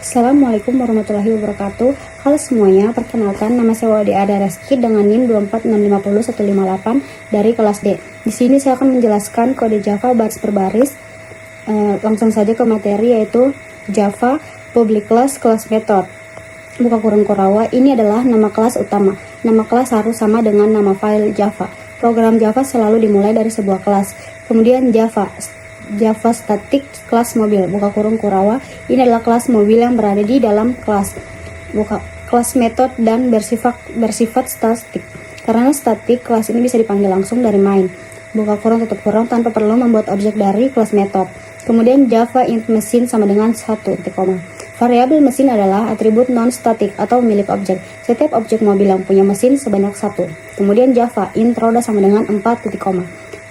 Assalamualaikum warahmatullahi wabarakatuh. Halo semuanya, perkenalkan nama saya Wadi Ada Reski dengan NIM 246501158 dari kelas D. Di sini saya akan menjelaskan kode Java baris per baris. Langsung saja ke materi, yaitu Java public class method. Buka kurung Korawa, ini adalah nama kelas utama. Nama kelas harus sama dengan nama file Java. Program Java selalu dimulai dari sebuah kelas. Kemudian Java static kelas mobil, buka kurung Korawa, ini adalah kelas mobil yang berada di dalam kelas. Buka kelas method dan bersifat statik. Karena statik, kelas ini bisa dipanggil langsung dari main. Buka kurung tutup kurung tanpa perlu membuat objek dari kelas method. Kemudian Java int mesin sama dengan 1, koma. Variabel mesin adalah atribut non-statik atau milik objek. Setiap objek mobil yang punya mesin sebanyak 1. Kemudian Java int roda sama dengan 4, koma.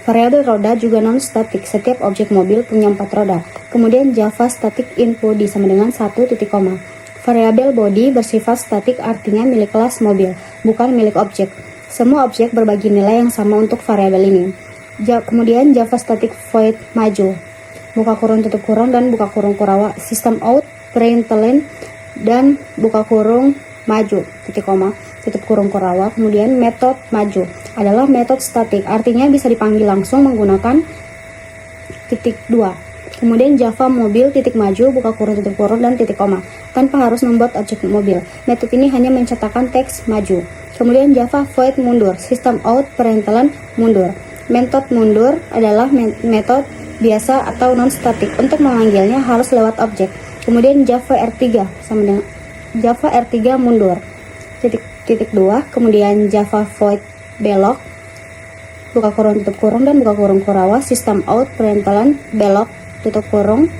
Variabel roda juga non-statik. Setiap objek mobil punya 4 roda. Kemudian Java static int body sama dengan 1, koma. Variabel body bersifat statik, artinya milik kelas mobil, bukan milik objek. Semua objek berbagi nilai yang sama untuk variabel ini. Kemudian Java static void maju, buka kurung tutup kurung dan buka kurung Korawa, system out, println, dan buka kurung maju, koma, tutup kurung Korawa. Kemudian metode maju adalah metode statik, artinya bisa dipanggil langsung menggunakan titik 2. Kemudian Java mobil titik maju, buka kurung tutup kurung dan titik koma, tanpa harus membuat objek mobil. Metode ini hanya mencetakkan teks maju. Kemudian Java void mundur, system out, println, mundur. Metode mundur adalah metode biasa atau non-statik. Untuk memanggilnya harus lewat objek. Kemudian Java R3 sama dengan Java R3 mundur, titik 2. Kemudian Java void belok, buka kurung tutup kurung dan buka kurung Korawa, system out, println, belok, tutup kurung,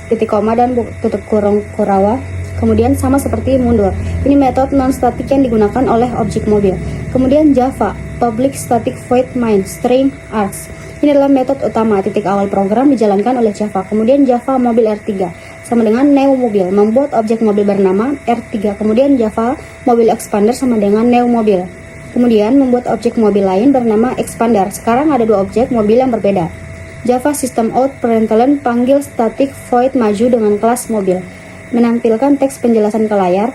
titik koma dan tutup kurung Korawa. Kemudian sama seperti mundur. Ini metode non-statik yang digunakan oleh objek mobil. Kemudian Java public static void main string args. Ini adalah metode utama, titik awal program dijalankan oleh Java. Kemudian Java mobil R3 sama dengan new mobil, membuat objek mobil bernama R3. Kemudian Java mobil expander sama dengan new mobil. Kemudian membuat objek mobil lain bernama expander. Sekarang ada dua objek mobil yang berbeda. Java system out, println, panggil static void maju dengan kelas mobil, menampilkan teks penjelasan ke layar.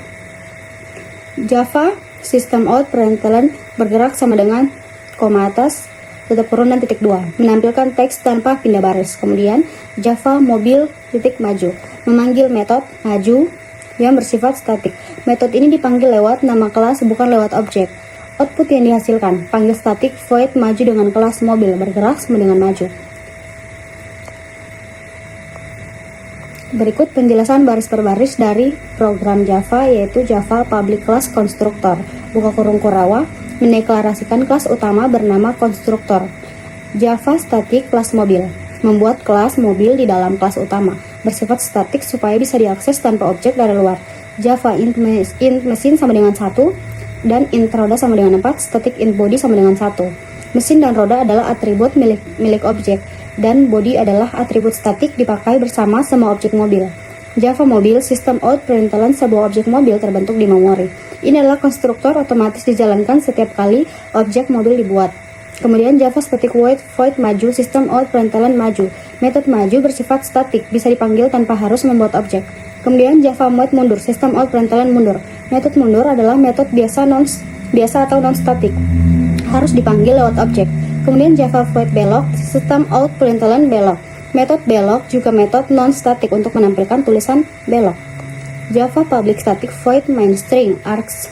Java system out, println, bergerak sama dengan koma atas, tutup kurung dan titik 2, menampilkan teks tanpa pindah baris. Kemudian Java mobil titik maju, memanggil metode maju yang bersifat statik. Metode ini dipanggil lewat nama kelas, bukan lewat objek. Output yang dihasilkan, panggil static void maju dengan kelas mobil, bergerak sama dengan maju. Berikut penjelasan baris per baris dari program Java, yaitu Java public class constructor, buka kurung Korawa, mendeklarasikan kelas utama bernama konstruktor. Java static kelas mobil, membuat kelas mobil di dalam kelas utama, bersifat statik supaya bisa diakses tanpa objek dari luar. Java int mesin sama dengan 1 dan int roda sama dengan 4, static int body sama dengan 1. Mesin dan roda adalah atribut milik objek, dan body adalah atribut statik dipakai bersama semua objek mobil. Java mobil system out, println, sebuah objek mobil terbentuk di memori. Ini adalah konstruktor otomatis dijalankan setiap kali objek mobil dibuat. Kemudian Java static void maju, system out, println, maju. Metode maju bersifat statik, bisa dipanggil tanpa harus membuat objek. Kemudian Java mode mundur, system out, println, mundur. Metode mundur adalah metode biasa atau non-statik, harus dipanggil lewat objek. Kemudian Java void belok, system out, println, belok. Metode belok juga metode non-statik untuk menampilkan tulisan belok. Java public static void main string args,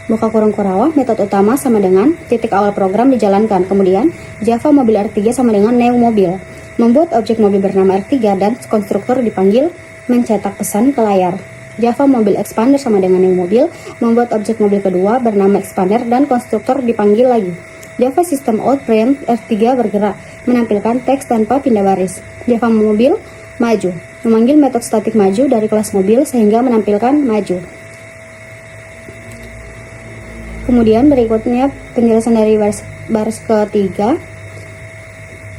buka kurung Korawa, metode utama sama dengan titik awal program dijalankan. Kemudian Java mobil R3 sama dengan new mobil, membuat objek mobil bernama R3 dan konstruktor dipanggil mencetak pesan ke layar. Java mobil expander sama dengan new mobil, membuat objek mobil kedua bernama expander dan konstruktor dipanggil lagi. Java system out print R3 bergerak, menampilkan teks tanpa pindah baris. Java mobil maju, memanggil metode statik maju dari kelas mobil sehingga menampilkan maju. Kemudian berikutnya penjelasan dari baris ketiga,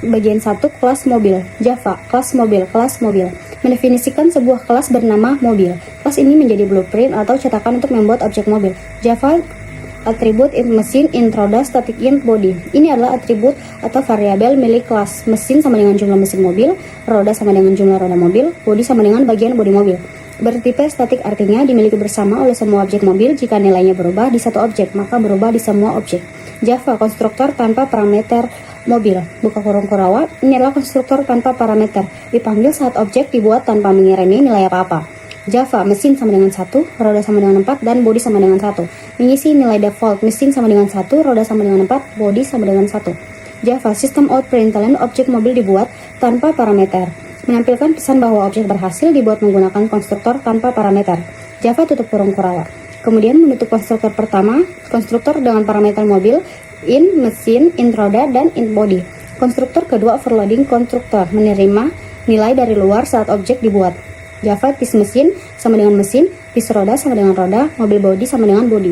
bagian 1, kelas mobil. Java kelas mobil, mendefinisikan sebuah kelas bernama mobil. Kelas ini menjadi blueprint atau cetakan untuk membuat objek mobil. Java atribut int mesin, int roda, static int body. Ini adalah atribut atau variabel milik kelas. Mesin sama dengan jumlah mesin mobil, roda sama dengan jumlah roda mobil, body sama dengan bagian bodi mobil. Bertipe statik artinya dimiliki bersama oleh semua objek mobil. Jika nilainya berubah di satu objek, maka berubah di semua objek. Java, konstruktor tanpa parameter mobil. Buka kurung kurawa, ini adalah konstruktor tanpa parameter. Dipanggil saat objek dibuat tanpa mengirimi nilai apa-apa. Java, mesin sama dengan 1, roda sama dengan 4, dan bodi sama dengan 1. Mengisi nilai default, mesin sama dengan 1, roda sama dengan 4, bodi sama dengan 1. Java, sistem out println, objek mobil dibuat tanpa parameter. Menampilkan pesan bahwa objek berhasil dibuat menggunakan konstruktor tanpa parameter. Java tutup kurung kurawa. Kemudian menutup konstruktor pertama, konstruktor dengan parameter mobil, in, mesin, in roda, dan in body. Konstruktor kedua overloading konstruktor, menerima nilai dari luar saat objek dibuat. Java tis mesin sama dengan mesin, tis roda sama dengan roda, mobil body sama dengan body.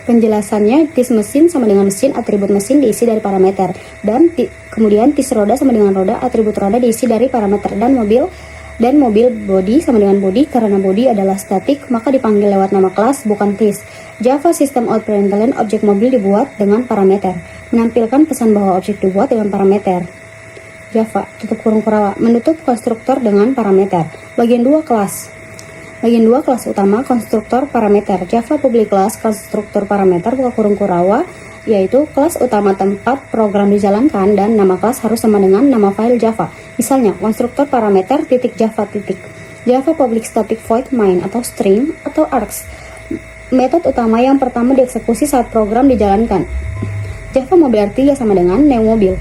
Penjelasannya, tis mesin sama dengan mesin, atribut mesin diisi dari parameter, dan kemudian tis roda sama dengan roda, atribut roda diisi dari parameter, dan mobil body sama dengan body. Karena body adalah statik, maka dipanggil lewat nama kelas, bukan tis. Java system out println, objek mobil dibuat dengan parameter. Menampilkan pesan bahwa objek dibuat dengan parameter. Java tutup kurung kurawa, menutup konstruktor dengan parameter. Bagian 2 kelas. Bagian 2 kelas utama, konstruktor parameter. Java public class konstruktor parameter buka kurung kurawa, yaitu kelas utama tempat program dijalankan, dan nama kelas harus sama dengan nama file Java. Misalnya, konstruktor parameter .java. Java public static void main atau string atau args. Metode utama yang pertama dieksekusi saat program dijalankan. Java mobil R3 sama dengan new mobil.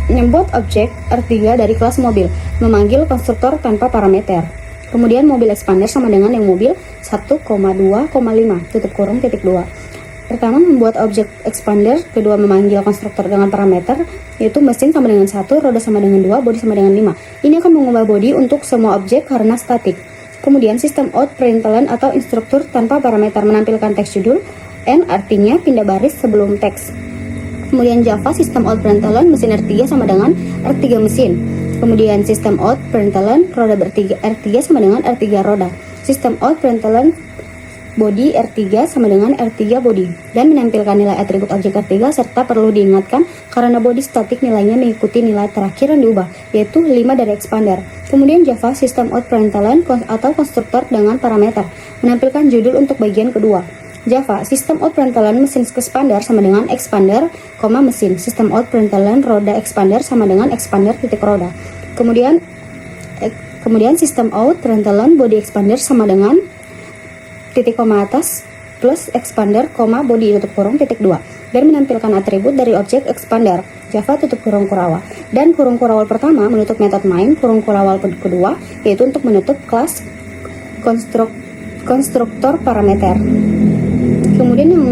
Membuat objek R3 dari kelas mobil, memanggil konstruktor tanpa parameter. Kemudian mobil expander sama dengan yang mobil 1,2,5 tutup kurung titik 2. Pertama membuat objek expander, kedua memanggil konstruktor dengan parameter, yaitu mesin sama dengan 1, roda sama dengan 2, body sama dengan 5. Ini akan mengubah body untuk semua objek karena statik. Kemudian sistem out println atau instruktur tanpa parameter menampilkan teks judul, n artinya pindah baris sebelum teks. Kemudian Java sistem out println mesin R3 sama dengan R3 mesin. Kemudian sistem out println roda R3 sama dengan R3 roda. Sistem out println body R3 sama dengan R3 body, dan menampilkan nilai atribut objek R3 serta perlu diingatkan karena body statik nilainya mengikuti nilai terakhir yang diubah, yaitu 5 dari expander. Kemudian Java sistem out println atau konstruktor dengan parameter menampilkan judul untuk bagian kedua. Java sistem out println mesin expander sama dengan expander, mesin. Sistem out println roda expander sama dengan expander titik roda. Kemudian sistem out println body expander sama dengan titik koma atas plus expander, body tutup kurung titik 2, dan menampilkan atribut dari objek expander. Java tutup kurung kurawal, dan kurung kurawal pertama menutup metode main, kurung kurawal kedua yaitu untuk menutup kelas konstruktor parameter. Kemudian yang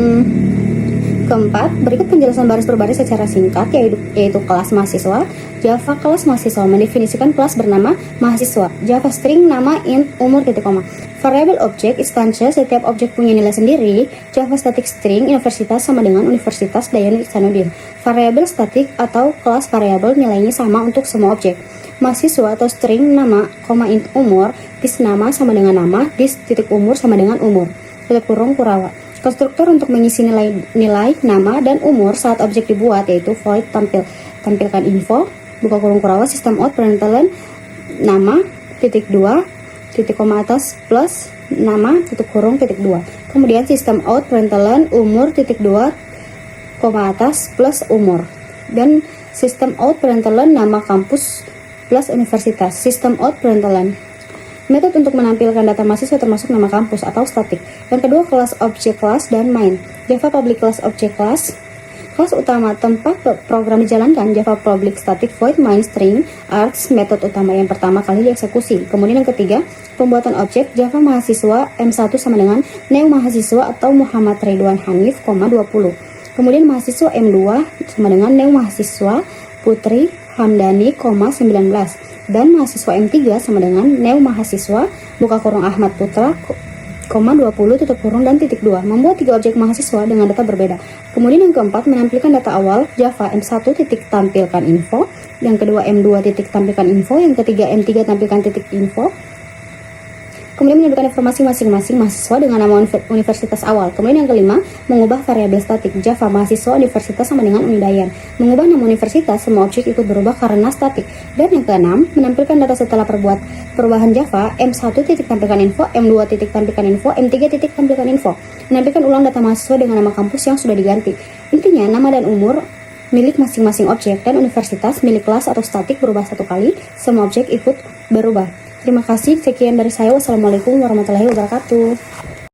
keempat, berikut penjelasan baris per baris secara singkat, yaitu kelas mahasiswa. Java kelas mahasiswa mendefinisikan kelas bernama mahasiswa. Java string nama int umur titik koma. Variable objek instansial, setiap objek punya nilai sendiri. Java static string universitas sama dengan Universitas Dayani Ihsanuddin. Variable static atau kelas variable nilainya sama untuk semua objek. Mahasiswa atau string nama, int umur, dis nama sama dengan nama, dis titik umur sama dengan umur. Tutup kurung kurawa. Konstruktor untuk mengisi nilai nama dan umur saat objek dibuat, yaitu void tampilkan info, buka kurung kurawa, sistem out println nama titik 2 titik koma atas plus nama tutup kurung titik 2. Kemudian sistem out println umur titik 2 koma atas plus umur, dan sistem out println nama kampus plus universitas. Sistem out println metode untuk menampilkan data mahasiswa termasuk nama kampus atau statik. Yang kedua, kelas objek kelas dan main. Java public class objek kelas. Kelas utama tempat program dijalankan. Java public static void main string args, metode utama yang pertama kali dieksekusi. Kemudian yang ketiga, pembuatan objek. Java mahasiswa M1 sama dengan new mahasiswa atau Muhammad Ridwan Hanif, 20. Kemudian mahasiswa M2 sama dengan new mahasiswa Putri Hamdani, 19. Dan mahasiswa M3 sama dengan new mahasiswa buka kurung Ahmad Putra, 20 tutup kurung dan titik 2. Membuat 3 objek mahasiswa dengan data berbeda. Kemudian yang keempat, menampilkan data awal. Java M1 titik tampilkan info, yang kedua M2 titik tampilkan info, yang ketiga M3 tampilkan titik info. Kemudian menunjukkan informasi masing-masing mahasiswa dengan nama universitas awal. Kemudian yang kelima, mengubah variabel statik. Java mahasiswa universitas sama dengan Unidayan. Mengubah nama universitas, semua objek ikut berubah karena statik. Dan yang keenam, menampilkan data setelah perubahan Java, M1 titik tampilkan info, M2 titik tampilkan info, M3 titik tampilkan info. Menampilkan ulang data mahasiswa dengan nama kampus yang sudah diganti. Intinya, nama dan umur milik masing-masing objek dan universitas milik kelas atau statik berubah satu kali, semua objek ikut berubah. Terima kasih, sekian dari saya. Wassalamualaikum warahmatullahi wabarakatuh.